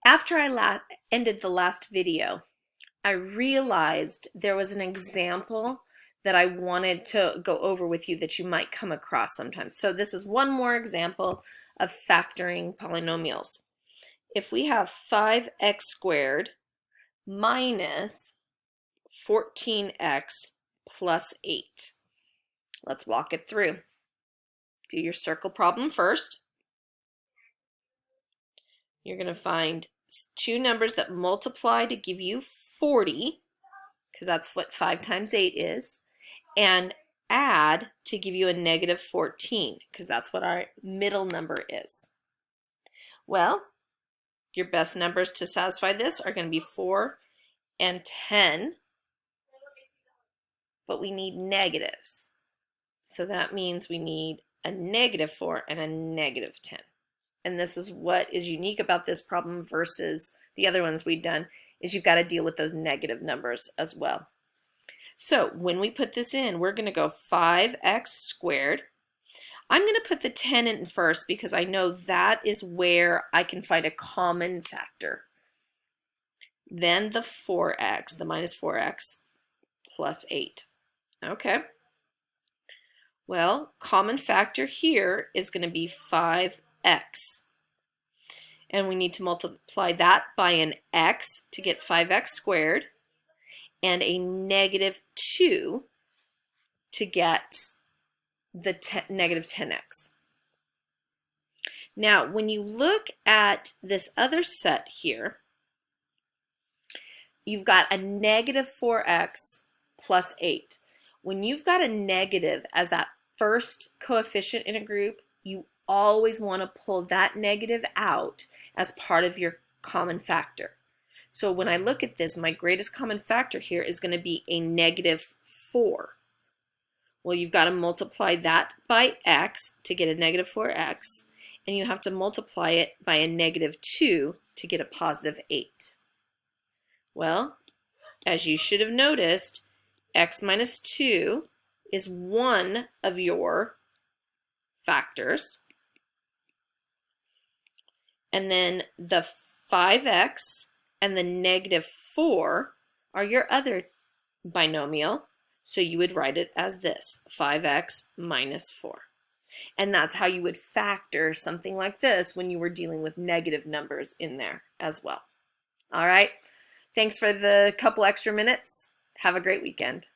After I ended the last video, I realized there was an example that I wanted to go over with you that you might come across sometimes. So this is one more example of factoring polynomials. If we have 5x squared minus 14x plus 8, let's walk it through. Do your circle problem first. You're going to find two numbers that multiply to give you 40, because that's what 5 times 8 is, and add to give you a negative 14, because that's what our middle number is. Well, your best numbers to satisfy this are going to be 4 and 10, but we need negatives. So that means we need a negative 4 and a negative 10. And this is what is unique about this problem versus the other ones we've done, is you've got to deal with those negative numbers as well. So when we put this in, we're going to go 5x squared. I'm going to put the 10 in first because I know that is where I can find a common factor. Then the 4x, the minus 4x plus 8. Okay. Well, common factor here is going to be 5x. And we need to multiply that by an x to get 5x squared, and a negative 2 to get the negative 10x. Now, when you look at this other set here, you've got a negative 4x plus 8. When you've got a negative as that first coefficient in a group, you always want to pull that negative out as part of your common factor. So when I look at this, my greatest common factor here is going to be a negative 4. Well, you've got to multiply that by x to get a negative 4x, and you have to multiply it by a negative 2 to get a positive 8. Well, as you should have noticed, x minus 2 is one of your factors. And then the 5x and the negative 4 are your other binomial. So you would write it as this, 5x minus 4. And that's how you would factor something like this when you were dealing with negative numbers in there as well. All right. Thanks for the couple extra minutes. Have a great weekend.